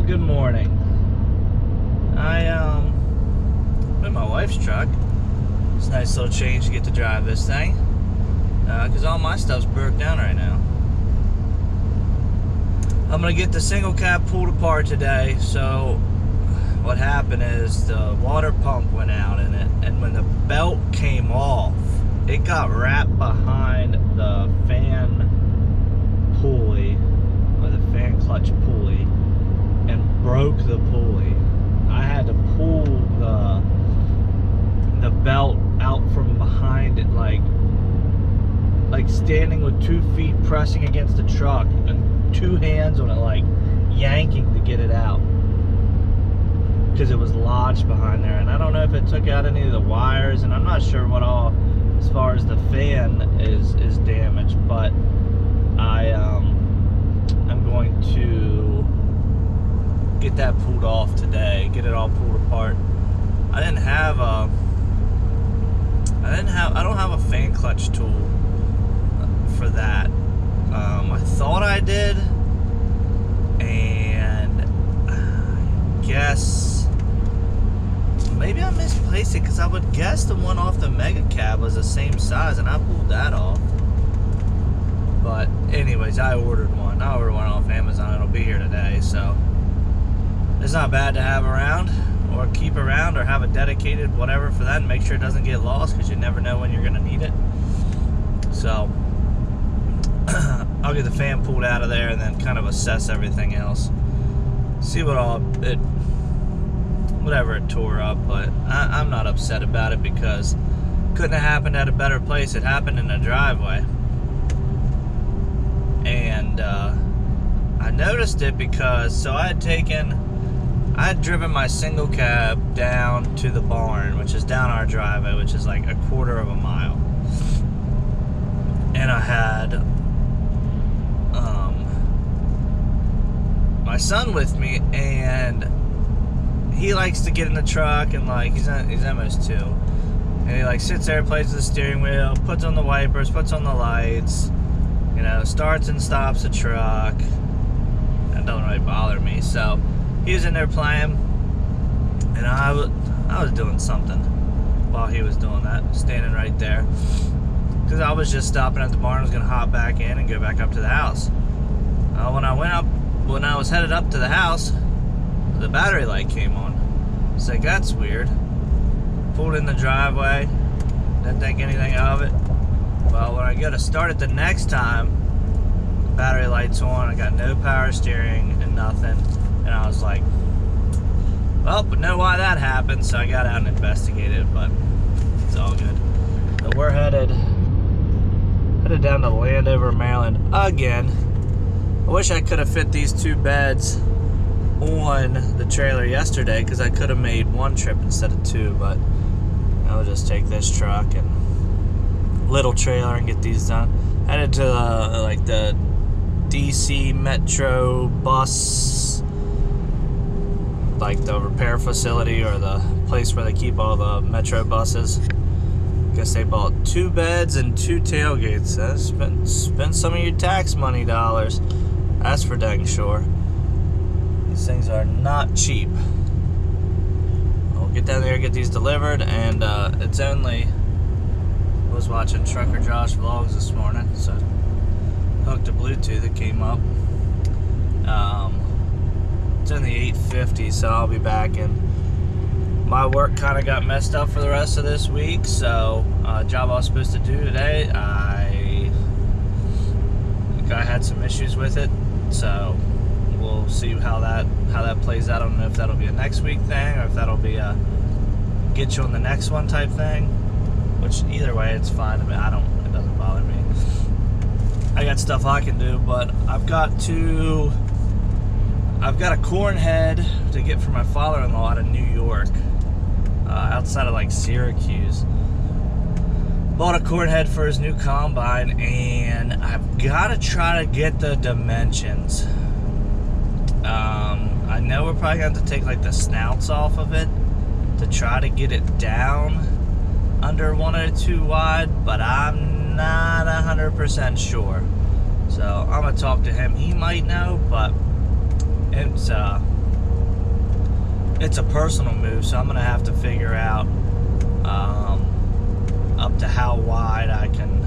Well, good morning. I'm in my wife's truck. It's a nice little change to get to drive this thing, because all my stuff's broke down right now. I'm gonna get the single cab pulled apart today. So what happened is the water pump went out in it, and when the belt came off, it got wrapped behind the fan pulley, or the fan clutch pulley, and broke the pulley. I had to pull the belt out from behind it, like standing with 2 feet pressing against the truck and 2 hands on it, like yanking to get it out, because it was lodged behind there. And I don't know if it took out any of the wires, and I'm not sure what all as far as the fan is damaged, but I'm going to get that pulled off today, get it all pulled apart. I don't have a fan clutch tool for that. I thought I did, and I guess maybe I misplaced it, because I would guess the one off the Mega Cab was the same size, and I pulled that off. But anyways, I ordered one. I ordered one off Amazon. It'll be here today, so it's not bad to have around, or keep around, or have a dedicated whatever for that, and make sure it doesn't get lost, because you never know when you're going to need it. So I'll get the fan pulled out of there and then kind of assess everything else, see whatever it tore up. But I'm not upset about it, because it couldn't have happened at a better place. It happened in a driveway, and I noticed it because I had driven my single cab down to the barn, which is down our driveway, which is like a quarter of a mile. And I had my son with me, and he likes to get in the truck, and like he's almost 2, and he like sits there, plays with the steering wheel, puts on the wipers, puts on the lights, starts and stops the truck. That doesn't really bother me. So he was in there playing, and I was doing something while he was doing that, standing right there, because I was just stopping at the barn. I was gonna hop back in and go back up to the house. When I was headed up to the house, the battery light came on. It's like, that's weird. Pulled in the driveway, didn't think anything of it. Well, when I go to start it the next time, the battery light's on. I got no power steering and nothing. And I was like, well, but know why that happened. So I got out and investigated, but it's all good. So we're headed down to Landover, Maryland again. I wish I could have fit these 2 beds on the trailer yesterday, because I could have made 1 trip instead of 2, but I'll just take this truck and little trailer and get these done. Headed to the DC Metro bus, like the repair facility, or the place where they keep all the Metro buses. Guess they bought 2 beds and 2 tailgates. Spend some of your tax money dollars. That's for dang sure. These things are not cheap. I'll get down there, get these delivered, and it's only, I was watching Trucker Josh vlogs this morning, so hooked a Bluetooth that came up. It's in the 850, so I'll be back, and my work kind of got messed up for the rest of this week. So job I was supposed to do today, I had some issues with it, so we'll see how that plays out. I don't know if that'll be a next week thing, or if that'll be a get you on the next one type thing, which either way it's fine. I mean, it doesn't bother me. I got stuff I can do, but I've got a corn head to get for my father-in-law out of New York, outside of like Syracuse. Bought a corn head for his new combine, and I've got to try to get the dimensions. I know we're probably going to have to take like the snouts off of it to try to get it down under 102 wide, but I'm not 100% sure. So I'm gonna talk to him. He might know, but it's it's a personal move, so I'm gonna have to figure out up to how wide I can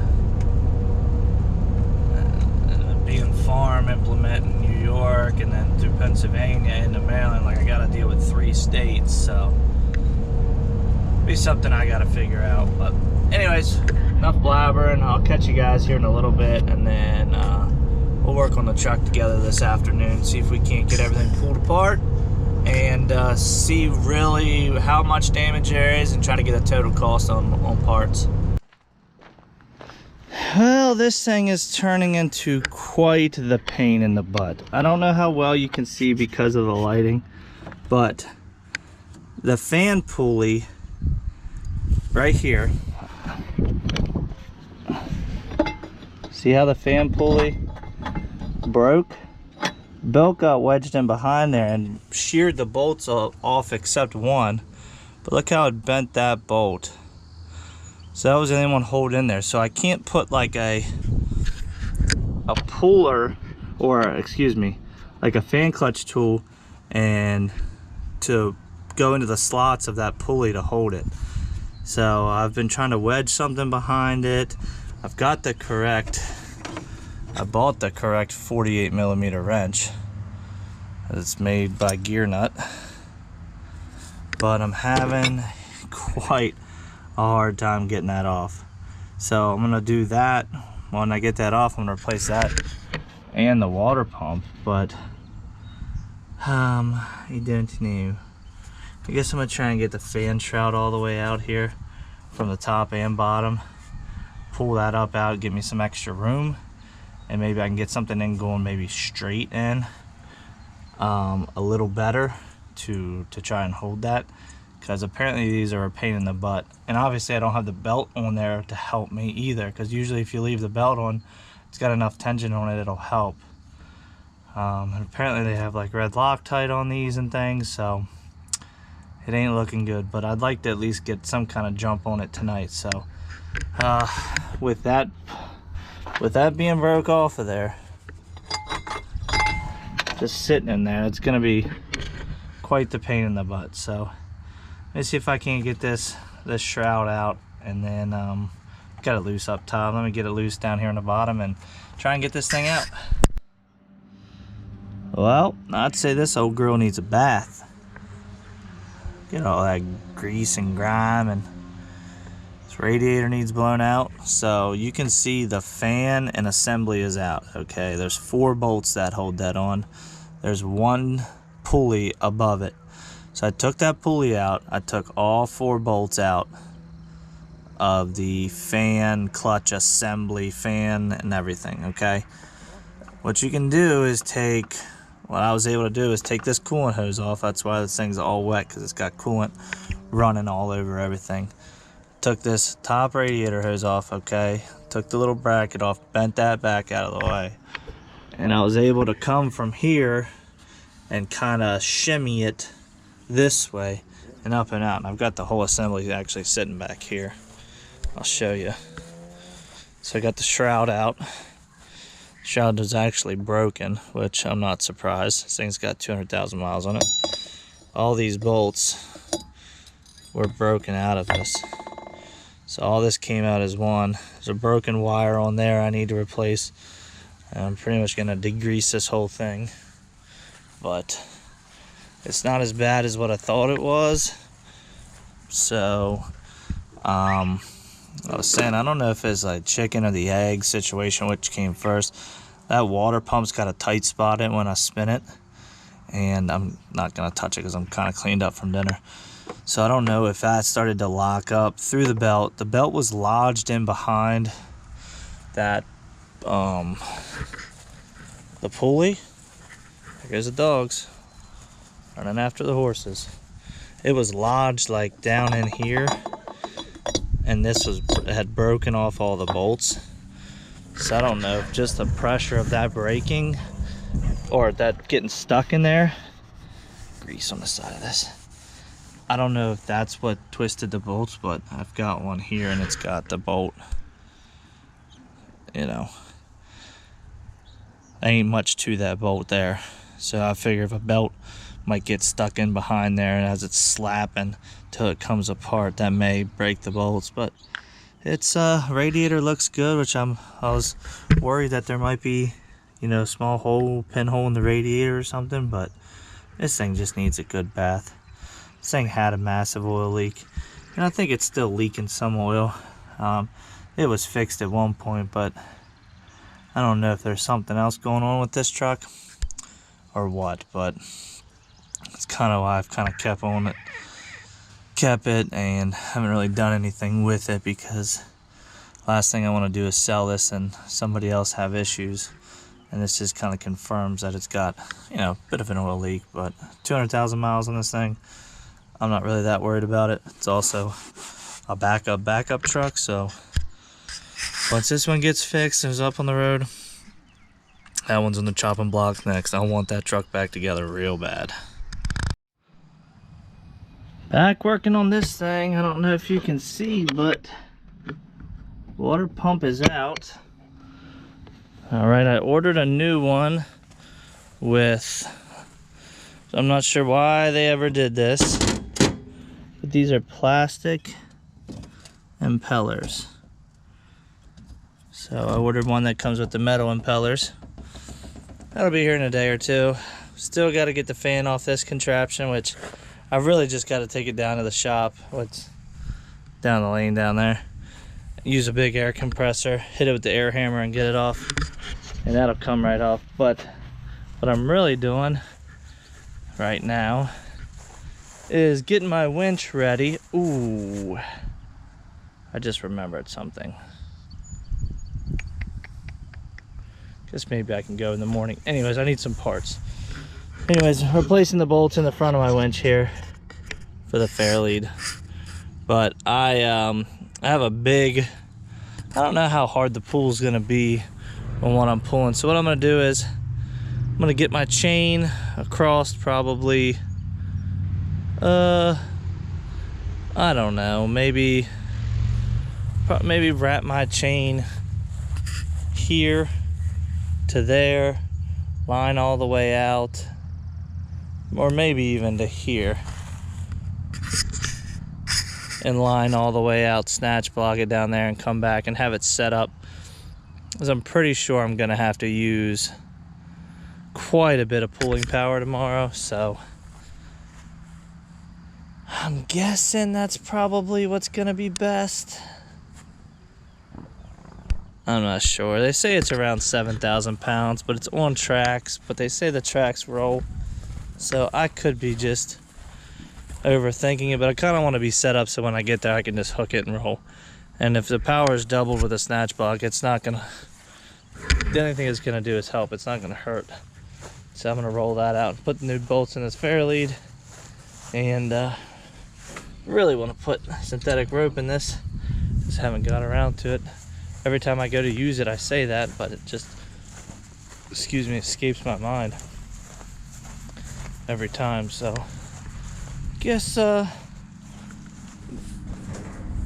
being farm implement in New York and then through Pennsylvania into Maryland. Like, I gotta deal with 3 states, so be something I gotta figure out. But anyways, enough blabbering. I'll catch you guys here in a little bit, and then we'll work on the truck together this afternoon, see if we can't get everything pulled apart and see really how much damage there is and try to get a total cost on parts. Well, this thing is turning into quite the pain in the butt. I don't know how well you can see because of the lighting, but the fan pulley right here, see how the fan pulley broke? Belt got wedged in behind there and sheared the bolts off except one, but look how it bent that bolt. So that was the only one holding in there. So I can't put like a puller, or excuse me, like a fan clutch tool and to go into the slots of that pulley to hold it. So I've been trying to wedge something behind it. I've got the correct, I bought the correct 48mm wrench. It's made by Gear Nut, but I'm having quite a hard time getting that off. So I'm gonna do that. When I get that off, I'm gonna replace that and the water pump. But I don't know. I guess I'm gonna try and get the fan shroud all the way out here from the top and bottom, pull that up out, give me some extra room, and maybe I can get something in going maybe straight in a little better to try and hold that, because apparently these are a pain in the butt. And obviously I don't have the belt on there to help me either, because usually if you leave the belt on, it's got enough tension on it, it'll help. And apparently they have like red Loctite on these and things, so it ain't looking good. But I'd like to at least get some kind of jump on it tonight. So with that being broke off of there, just sitting in there, it's gonna be quite the pain in the butt. So let me see if I can't get this shroud out, and then got it loose up top. Let me get it loose down here on the bottom and try and get this thing out. Well, I'd say this old girl needs a bath. Get all that grease and grime, and this radiator needs blown out. So you can see the fan and assembly is out. Okay, there's 4 bolts that hold that on. There's 1 pulley above it. So I took that pulley out. I took all 4 bolts out of the fan, clutch assembly, fan, and everything. Okay, what you can do is take, what I was able to do is take this coolant hose off. That's why this thing's all wet, because it's got coolant running all over everything. Took this top radiator hose off. Okay, took the little bracket off, bent that back out of the way, and I was able to come from here and kind of shimmy it this way and up and out. And I've got the whole assembly actually sitting back here. I'll show you. So I got the shroud out. Shroud is actually broken, which I'm not surprised. This thing's got 200,000 miles on it. All these bolts were broken out of this. So all this came out as one. There's a broken wire on there I need to replace. And I'm pretty much gonna degrease this whole thing. But it's not as bad as what I thought it was. So I was saying, I don't know if it's like chicken or the egg situation, which came first. That water pump's got a tight spot in when I spin it, and I'm not gonna touch it because I'm kind of cleaned up from dinner. So I don't know if that started to lock up through the belt. The belt was lodged in behind that the pulley. There goes the dogs running after the horses. It was lodged like down in here, and this had broken off all the bolts. So I don't know if just the pressure of that breaking or that getting stuck in there, grease on the side of this, I don't know if that's what twisted the bolts, but I've got one here and it's got the bolt, you know, ain't much to that bolt there. So I figure if a might get stuck in behind there, and as it's slapping till it comes apart, that may break the bolts. But its radiator looks good, which I was worried that there might be, you know, small pinhole in the radiator or something, but this thing just needs a good bath. This thing had a massive oil leak, and I think it's still leaking some oil. It was fixed at one point, but I don't know if there's something else going on with this truck or what, but it's kind of why I've kind of kept it and haven't really done anything with it, because last thing I want to do is sell this and somebody else have issues, and this just kind of confirms that it's got, you know, a bit of an oil leak. But 200,000 miles on this thing, I'm not really that worried about it. It's also a backup truck, so once this one gets fixed and is up on the road, that one's on the chopping block next. I want that truck back together real bad. Back working on this thing. I don't know if you can see, but water pump is out. Alright, I ordered a new one with, I'm not sure why they ever did this, but these are plastic impellers. So I ordered one that comes with the metal impellers. That'll be here in a day or two. Still got to get the fan off this contraption, which I've really just got to take it down to the shop. What's down the lane down there? Use a big air compressor, hit it with the air hammer and get it off, and that'll come right off. But what I'm really doing right now is getting my winch ready. Ooh, I just remembered something. Guess maybe I can go in the morning. Anyways, I need some parts. Anyways, replacing the bolts in the front of my winch here for the fairlead. But I have a big, I don't know how hard the pull's gonna be on what I'm pulling. So what I'm gonna do is I'm gonna get my chain across probably, I don't know, maybe wrap my chain here to there, line all the way out, or maybe even to here, and line all the way out, snatch block it down there and come back and have it set up, because I'm pretty sure I'm gonna have to use quite a bit of pulling power tomorrow. So I'm guessing that's probably what's gonna be best. I'm not sure. They say it's around 7,000 pounds, but it's on tracks, but they say the tracks roll. So I could be just overthinking it, but I kind of want to be set up so when I get there I can just hook it and roll. And if the power is doubled with a snatch block, it's not gonna, the only thing it's gonna do is help. It's not gonna hurt. So I'm gonna roll that out and put the new bolts in this fairlead, and really want to put synthetic rope in this. Just haven't got around to it. Every time I go to use it I say that, but it just, excuse me, escapes my mind every time. So guess trying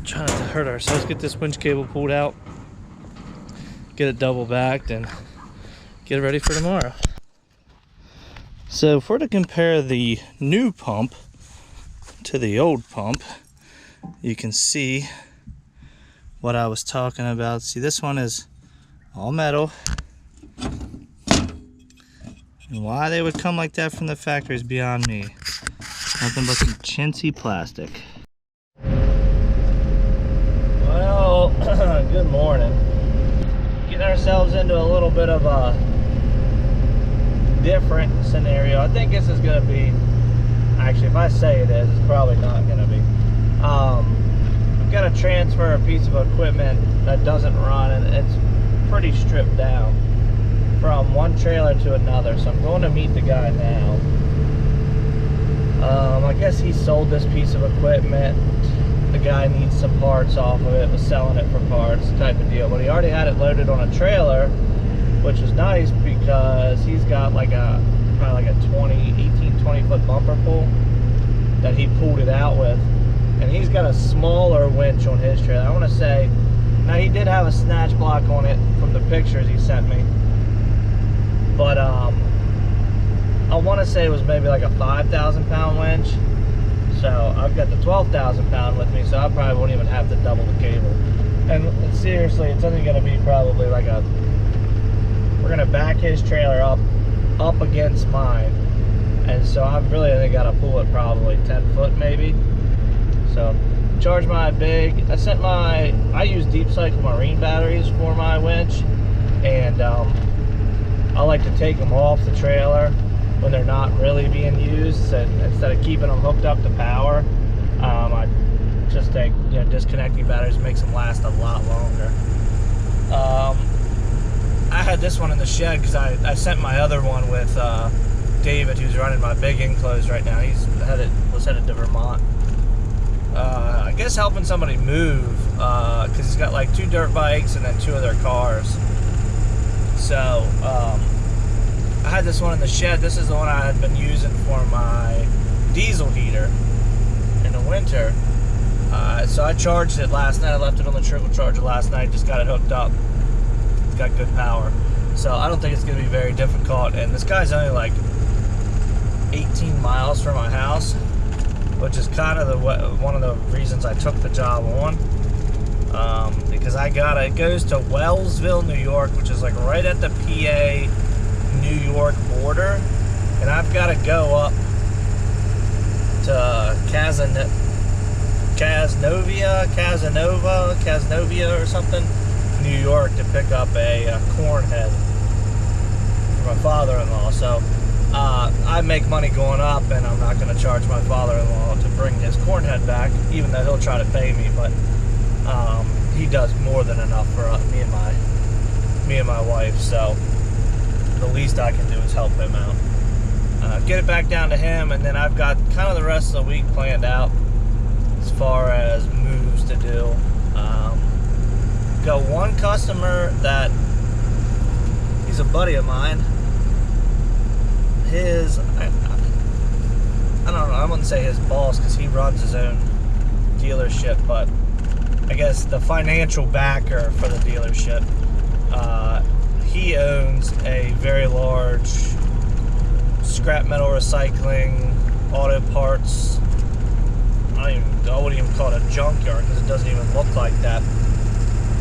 not to hurt ourselves, get this winch cable pulled out, get it double backed, and get it ready for tomorrow. So if we're to compare the new pump to the old pump, you can see what I was talking about. See, this one is all metal, and why they would come like that from the factory is beyond me. Nothing but some chintzy plastic. Well, good morning. Getting ourselves into a little bit of a different scenario. I think this is going to be, actually if I say it is, it's probably not going to be. I've got to transfer a piece of equipment that doesn't run, and it's pretty stripped down from one trailer to another. So I'm going to meet the guy now. I guess he sold this piece of equipment. The guy needs some parts off of it, was selling it for parts type of deal. But he already had it loaded on a trailer, which is nice because he's got like a, probably like a 20 foot bumper pull that he pulled it out with. And he's got a smaller winch on his trailer. I want to say, now he did have a snatch block on it from the pictures he sent me. But I want to say it was maybe like a 5,000 pound winch. So I've got the 12,000 pound with me, so I probably won't even have to double the cable. And seriously, it's only going to be probably like we're going to back his trailer up against mine. And so I've really only got to pull it probably 10 foot maybe. So charge my big, I use deep cycle marine batteries for my winch. And I like to take them off the trailer when they're not really being used. So instead of keeping them hooked up to power, I just take, disconnecting batteries, makes them last a lot longer. I had this one in the shed because I sent my other one with David, who's running my big enclosed right now. Was headed to Vermont. I guess helping somebody move, because he's got like 2 dirt bikes and then 2 of their cars. So I had this one in the shed. This is the one I had been using for my diesel heater in the winter. So I charged it last night. I left it on the trickle charger last night. Just got it hooked up. It's got good power. So I don't think it's going to be very difficult. And this guy's only like 18 miles from my house, which is kind of one of the reasons I took the job on. Because it goes to Wellsville, New York, which is like right at the PA New York border, and I've got to go up to Cazenovia or something, New York, to pick up a corn head for my father-in-law. So I make money going up, and I'm not going to charge my father-in-law to bring his corn head back, even though he'll try to pay me. But he does more than enough for me and my wife. So the least I can do is help him out. Get it back down to him, and then I've got kind of the rest of the week planned out as far as moves to do. Got one customer that he's a buddy of mine. I don't know, I wouldn't say his boss because he runs his own dealership, but I guess the financial backer for the dealership, he owns a very large scrap metal recycling, auto parts, I wouldn't even call it a junkyard because it doesn't even look like that.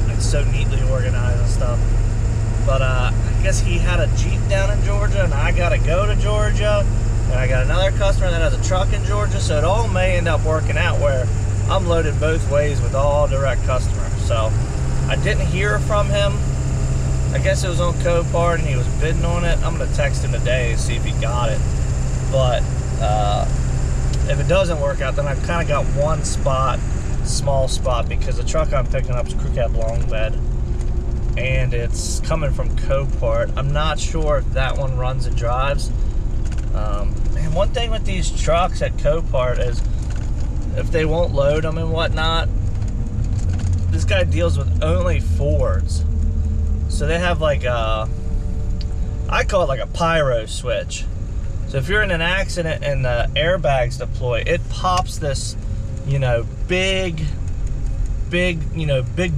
It's so neatly organized and stuff. But I guess he had a Jeep down in Georgia, and I gotta go to Georgia, and I got another customer that has a truck in Georgia, so it all may end up working out where I'm loaded both ways with all direct customers. So I didn't hear from him. I guess it was on Copart and he was bidding on it. I'm gonna text him today and see if he got it. But if it doesn't work out, then I've kind of got one spot, small spot, because the truck I'm picking up is crew cab long bed, and it's coming from Copart. I'm not sure if that one runs and drives. And one thing with these trucks at Copart is if they won't load them and whatnot, this guy deals with only Fords. So they have like I call it like a pyro switch. So if you're in an accident and the airbags deploy, it pops this, big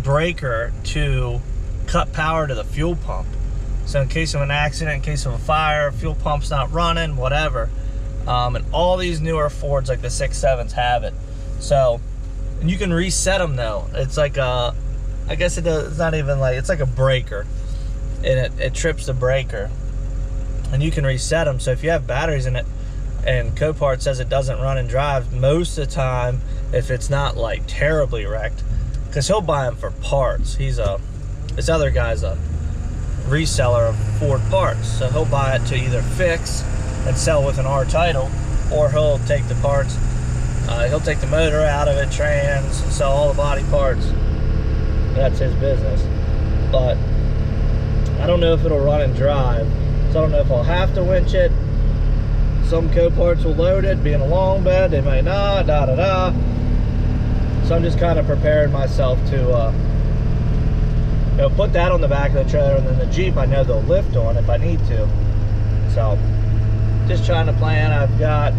breaker to cut power to the fuel pump. So in case of an accident, in case of a fire, fuel pump's not running, whatever. And all these newer Fords, like the 6.7s, have it. So, and you can reset them though. It's like I guess it's not even like, it's like a breaker, and it trips the breaker, and you can reset them. So if you have batteries in it and Copart says it doesn't run and drive, most of the time, if it's not like terribly wrecked, because he'll buy them for parts. This other guy's a reseller of Ford parts, so he'll buy it to either fix and sell with an R title, or he'll take the parts, he'll take the motor out of it, trans, sell all the body parts. That's his business. But I don't know if it'll run and drive, so I don't know if I'll have to winch it. Some Coparts will load it, being a long bed, they may not, So I'm just kind of preparing myself to put that on the back of the trailer, and then the Jeep I know they'll lift on if I need to. So just trying to plan. I've got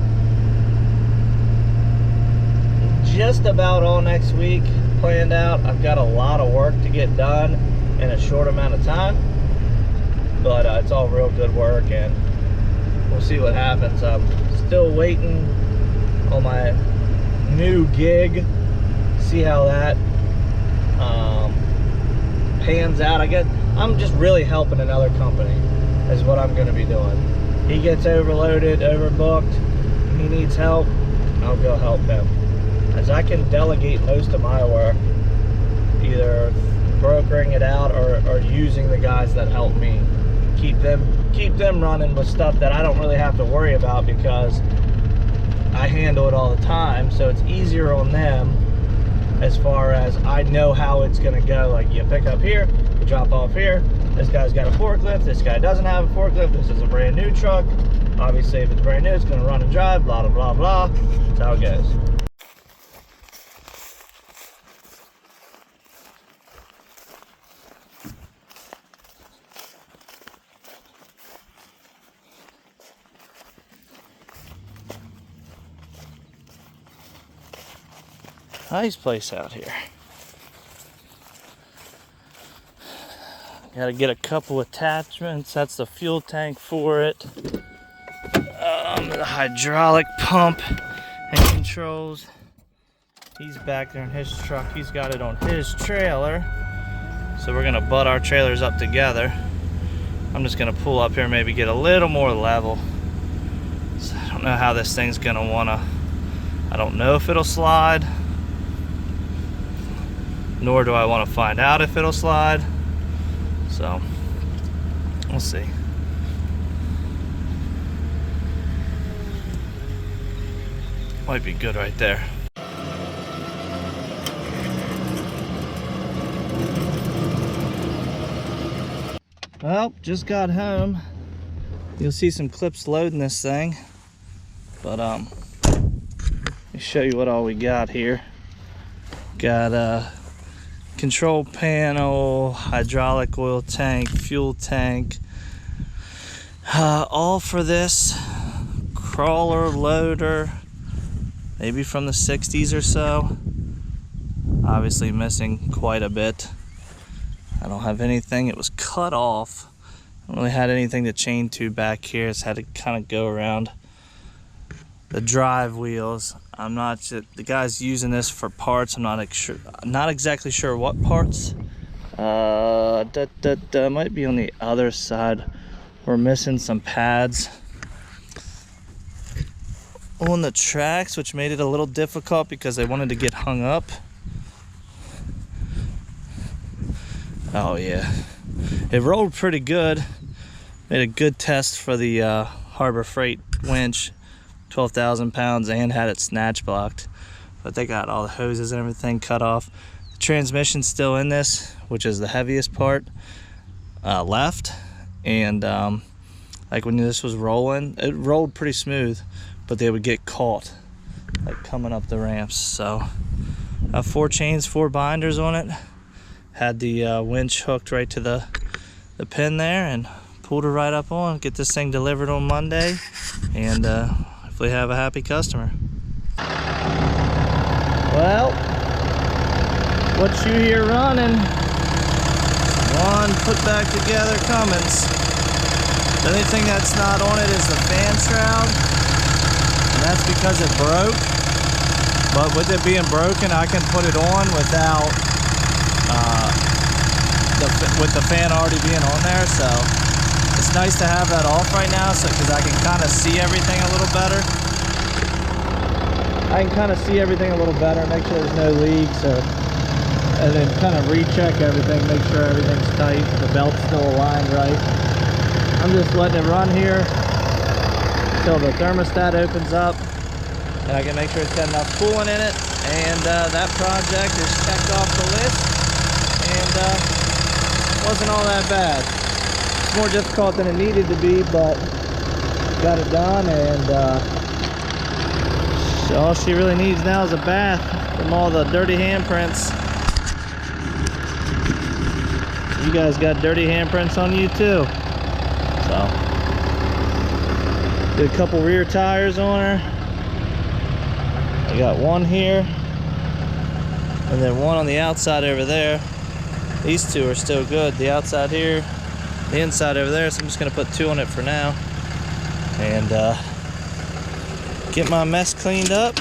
just about all next week planned out. I've got a lot of work to get done in a short amount of time, but it's all real good work, and we'll see what happens. I'm still waiting on my new gig. See how that pans out. I'm just really helping another company is what I'm going to be doing. He gets overloaded, overbooked, he needs help, I'll go help him. As I can delegate most of my work, either brokering it out or using the guys that help me. Keep them running with stuff that I don't really have to worry about because I handle it all the time, so it's easier on them as far as I know how it's gonna go. Like, you pick up here, you drop off here, this guy's got a forklift, this guy doesn't have a forklift, this is a brand new truck. Obviously, if it's brand new, it's gonna run and drive, blah, blah, blah, blah. That's how it goes. Nice place out here. Got to get a couple attachments. That's the fuel tank for it. The hydraulic pump and controls. He's back there in his truck. He's got it on his trailer. So we're gonna butt our trailers up together. I'm just gonna pull up here, maybe get a little more level. So I don't know how this thing's gonna I don't know if it'll slide, nor do I want to find out if it'll slide. So we'll see. Might be good right there. Well, just got home. You'll see some clips loading this thing, but let me show you what all we got here. Got a control panel, hydraulic oil tank, fuel tank, all for this crawler loader, maybe from the 60s or so. Obviously missing quite a bit. I don't have anything. It was cut off. I don't really had anything to chain to back here. It's had to kind of go around the drive wheels. I'm not sure. The guy's using this for parts. I'm not exactly sure what parts. Might be on the other side. We're missing some pads on the tracks, which made it a little difficult because they wanted to get hung up. Oh yeah, it rolled pretty good. Made a good test for the Harbor Freight winch, 12,000 pounds, and had it snatch blocked. But they got all the hoses and everything cut off. The transmission's still in this, which is the heaviest part, left. And like when this was rolling, it rolled pretty smooth, but they would get caught like coming up the ramps. So 4 chains, 4 binders on it. Had the winch hooked right to the pin there and pulled her right up on. Get this thing delivered on Monday and hopefully have a happy customer. Well, what you hear running, one put back together Cummins. The only thing that's not on it is the fan shroud, and that's because it broke. But with it being broken, I can put it on without with the fan already being on there. So it's nice to have that off right now, so because I can kind of see everything a little better. I can kind of see everything a little better, make sure there's no leaks, and then kind of recheck everything, make sure everything's tight, the belt's still aligned right. I'm just letting it run here until the thermostat opens up, and I can make sure it's got enough coolant in it. And that project is checked off the list, and wasn't all that bad. It's more difficult than it needed to be, but got it done. And so all she really needs now is a bath from all the dirty handprints. You guys got dirty handprints on you too. So did a couple rear tires on her. I got one here and then one on the outside over there. These 2 are still good. The outside here, the inside over there. So I'm just gonna put 2 on it for now. and get my mess cleaned up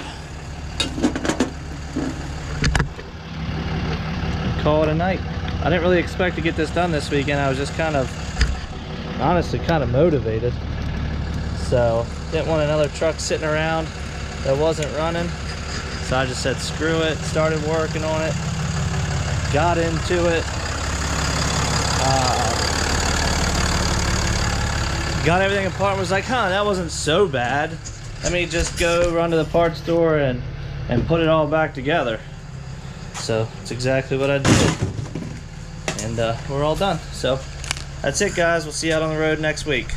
and call it a night. I didn't really expect to get this done this weekend. I was just kind of, honestly, kind of motivated. So didn't want another truck sitting around that wasn't running. So I just said screw it, started working on it, got into it, got everything apart and was like, huh, that wasn't so bad. Let me just go run to the parts store and put it all back together. So that's exactly what I did. And we're all done. So that's it, guys. We'll see you out on the road next week.